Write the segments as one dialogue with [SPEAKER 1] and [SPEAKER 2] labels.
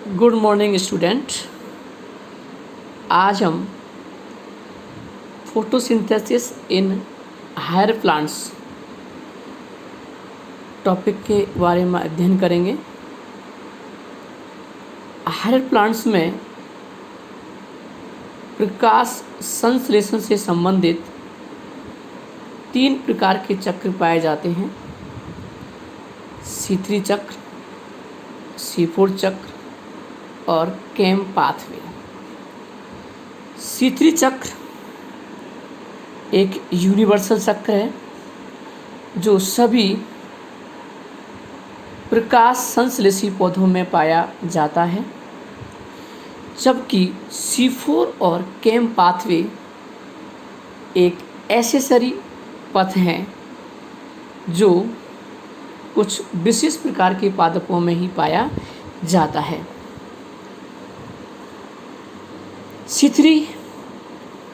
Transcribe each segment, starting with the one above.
[SPEAKER 1] Good morning student. आज हम photosynthesis in higher plants topic के बारे में अध्ययन करेंगे। हायर प्लांट्स में प्रकाश संश्लेषण से संबंधित 3 प्रकार के चक्र पाए जाते हैं। C3 चक्र, C4 चक्र और केम पाथवे। C3 चक्र एक यूनिवर्सल चक्र है जो सभी प्रकाश संश्लेषी पौधों में पाया जाता है, जबकि C4 और केम पाथवे एक एक्सेसरी पथ हैं जो कुछ विशेष प्रकार के पादपों में ही पाया जाता है। C3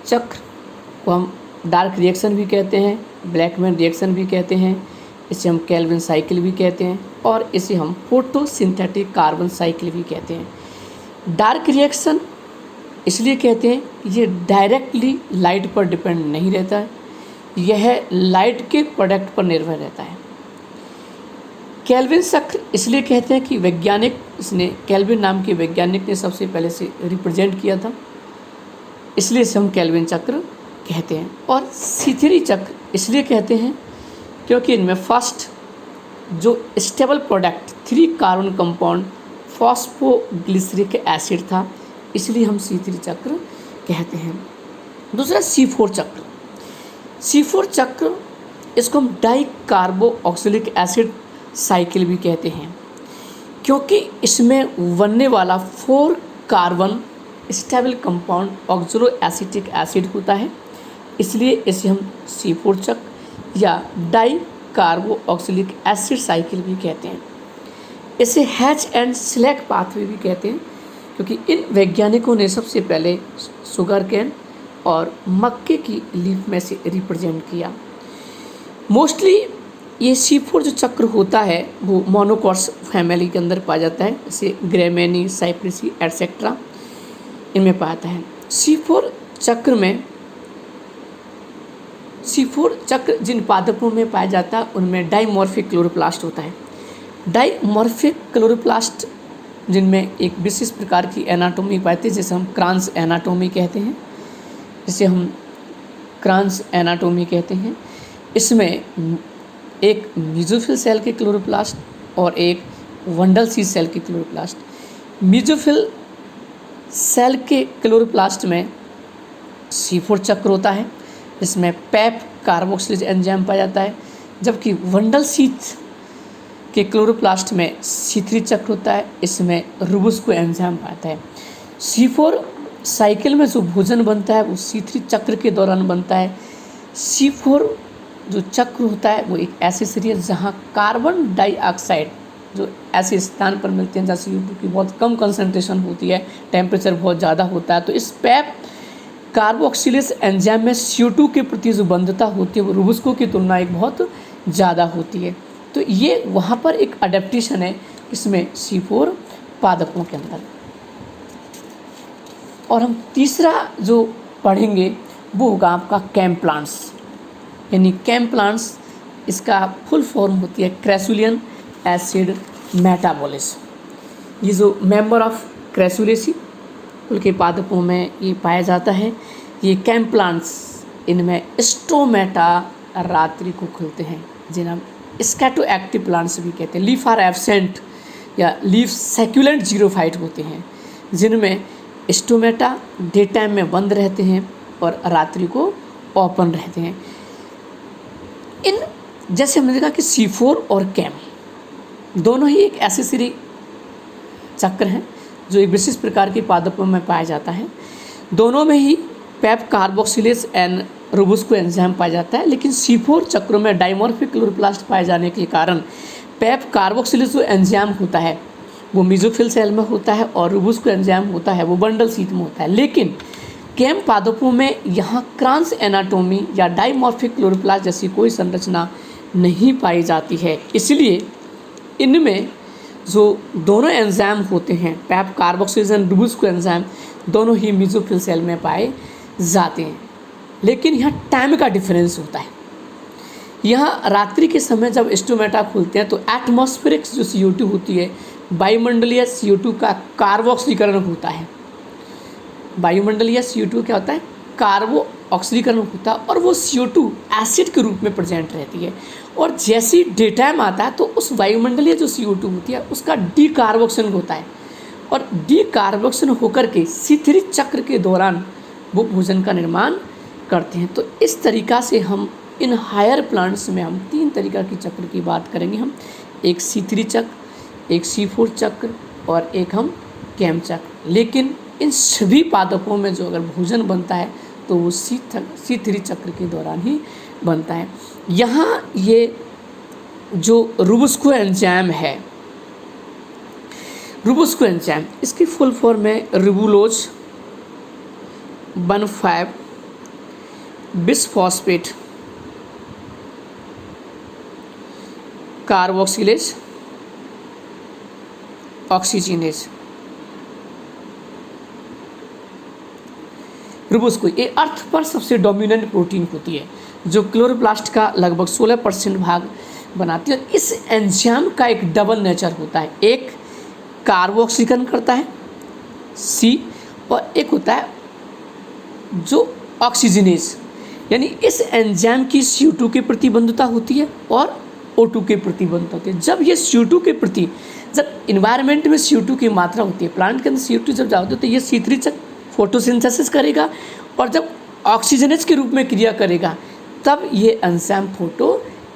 [SPEAKER 1] चक्र को हम डार्क रिएक्शन भी कहते हैं, ब्लैकमैन रिएक्शन भी कहते हैं, इसे हम केल्विन साइकिल भी कहते हैं और इसे हम फोटोसिंथेटिक कार्बन साइकिल भी कहते हैं। डार्क रिएक्शन इसलिए कहते हैं कि ये डायरेक्टली लाइट पर डिपेंड नहीं रहता है, यह लाइट के प्रोडक्ट पर निर्भर रहता है। केल्विन चक्र इसलिए कहते हैं कि केल्विन नाम के वैज्ञानिक ने सबसे पहले से रिप्रेजेंट किया था, इसलिए इसे हम केल्विन चक्र कहते हैं। और C3 चक्र इसलिए कहते हैं क्योंकि इनमें फर्स्ट जो stable product 3 carbon compound phosphoglyceric acid था, इसलिए हम C3 चक्र कहते हैं। दूसरा C4 चक्र। C4 चक्र इसको हम डाई कार्बोक्सिलिक एसिड साइकिल भी कहते हैं क्योंकि इसमें बनने वाला 4 carbon stable compound oxaloacetic acid होता है, इसलिए इसे हम C4 चक्र या डाई कार्बोक्सिलिक एसिड साइकिल भी कहते हैं। इसे हैच एंड स्लैक पाथवे भी कहते हैं क्योंकि इन वैज्ञानिकों ने सबसे पहले शुगर केन और मक्के की लीफ में से रिप्रेजेंट किया। मोस्टली ये C4 जो चक्र होता है वो मोनोकॉट्स फैमिली के अंदर पाया जाता है, जैसे ग्रेमेनी, साइप्रेसी एटसेट्रा इनमें पाया जाता है। C4 चक्र जिन पादपों में पाया जाता है उनमें डाइमॉर्फिक क्लोरोप्लास्ट होता है। डाइमॉर्फिक क्लोरोप्लास्ट जिनमें एक विशेष प्रकार की एनाटोमी पाते हैं, जिसे हम क्रांस एनाटोमी कहते हैं। इसमें एक मीजोफिल सेल के क्लोरोप्लास्ट और एक वंडल सी सेल के क्लोरोप्लास्ट। मीजोफिल सेल के क्लोरोप्लास्ट में C4 चक्र होता है, जिसमें पैप कार्बोक्सिलेज एंजाइम पाया जाता है, जबकि वंडल शीथ के क्लोरोप्लास्ट में C3 चक्र होता है, इसमें रुबुस्को एंजाइम पाया जाता है। C4 साइकिल में जो भोजन बनता है वो C3 चक्र के दौरान बनता है। C4 जो चक्र होता है वो एक ऐसी सीरीज है जहाँ कार्बन डाइऑक्साइड जो ऐसे स्थान पर मिलते हैं जहाँ CO2 की बहुत कम कंसंट्रेशन होती है, टेम्परेचर बहुत ज़्यादा होता है, तो इस पैप कार्बोक्सिलेज एंजाइम में CO2 के प्रति जो बंधता होती है वो रुबुस्को की तुलना एक बहुत ज़्यादा होती है। तो ये वहाँ पर एक अडेप्टेशन है इसमें C4 पादपों के अंदर। और हम तीसरा जो पढ़ेंगे वो होगा आपका केम प्लांट्स, यानी केम प्लांट्स इसका फुल फॉर्म होती है क्रैसुलियन एसिड मेटाबॉलिज्म। ये जो मेंबर ऑफ क्रैसुलेसी कुल के पादपों में ये पाया जाता है। ये केम प्लांट्स इनमें स्टोमेटा रात्रि को खुलते हैं, जिन्हें हम स्कैटो एक्टिव प्लांट्स भी कहते हैं। लीफ आर एब्सेंट या लीफ सैक्यूलेंट जीरोफाइट होते हैं, जिनमें स्टोमेटा डे टाइम में बंद रहते हैं और रात्रि को ओपन रहते हैं। इन जैसे हमने देखा कि C4 और केम दोनों ही एक एक्सेसरी चक्र हैं जो एक विशेष प्रकार के पादपों में पाया जाता है। दोनों में ही पैप कार्बोक्सिलेज एंड रुबुस्को एंजाइम पाया जाता है, लेकिन C4 चक्रों में डाइमॉर्फिक क्लोरोप्लास्ट पाए जाने के कारण पैप कार्बोक्सिलेज जो एंजाइम होता है वो मीजोफिल सेल में होता है और रुबुस्को एंजाइम होता है वो बंडल शीथ में होता है। लेकिन केम पादपों में यहाँ क्रांस एनाटोमी या डाइमॉर्फिक क्लोरोप्लास्ट जैसी कोई संरचना नहीं पाई जाती है, इसलिए इनमें जो दोनों एंजाइम होते हैं, पैप कार्बोक्सिलेज एंड रोबुस्को एंजाइम, दोनों ही मेसोफिल सेल में पाए जाते हैं। लेकिन यहाँ टाइम का डिफरेंस होता है। यहाँ रात्रि के समय जब स्टोमेटा खुलते हैं तो एटमॉस्फेरिक जो CO2 होती है, वायुमंडलीय CO2 का कार्बोक्सीकरण होता है। वायुमंडलीय CO2 क्या होता है? कार्बो ऑक्सीकरण होता है और वो CO2 एसिड के रूप में प्रेजेंट रहती है। और जैसे ही डे टाइम आता है तो उस वायुमंडलीय जो CO2 होती है उसका डीकार्बोक्सन होता है और डीकार्बोक्सन होकर के C3 चक्र के दौरान वो भोजन का निर्माण करते हैं। तो इस तरीक़ा से हम इन हायर प्लांट्स में हम 3 तरीक़ा की चक्र की बात करेंगे। हम एक C3 चक्र, एक C4 चक्र और एक हम कैम चक्र। लेकिन इन सभी पादपों में जो अगर भोजन बनता है तो वो C3 चक्र के दौरान ही बनता है। यहाँ ये जो रोबुस्को एंजाइम है, रोबुस्को एंजाइम इसकी फुल फॉर्म है रिबुलोज 1,5 बिसफॉस्फेट कार्बोक्सिलेज ऑक्सीजनेज। रोबुस्को ये अर्थ पर सबसे डोमिनेंट प्रोटीन होती है जो क्लोरोप्लास्ट का लगभग 16% भाग बनाती है। इस एंजाइम का एक डबल नेचर होता है, एक कार्बोक्सीकरण करता है C और एक होता है जो ऑक्सीजनेज, यानी इस एंजाइम की CO2 के प्रति बंधुता होती है और O2 के प्रति बंधुता होती है। जब ये CO2 के प्रति, जब इन्वायरमेंट में CO2 की मात्रा होती है, प्लांट के अंदर CO2 जब जाती है तो ये C3 चक्र फोटोसिंथेसिस करेगा और जब ऑक्सीजनेज के रूप में क्रिया करेगा तब ये एंजाइम फोटो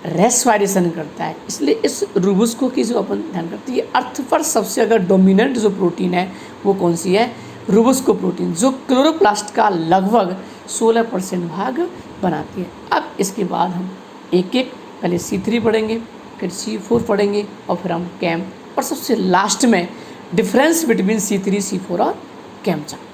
[SPEAKER 1] रेस्पिरेशन करता है। इसलिए इस रोबुस्को की जो अपन ध्यान करते हैं, ये अर्थ पर सबसे अगर डोमिनेंट जो प्रोटीन है वो कौन सी है? रोबुस्को प्रोटीन, जो क्लोरोप्लास्ट का लगभग 16% भाग बनाती है। अब इसके बाद हम एक एक पहले C3 पढ़ेंगे, फिर C4 पढ़ेंगे और फिर हम कैम और सबसे लास्ट में डिफरेंस बिटवीन C3, C4 और कैम चक्र।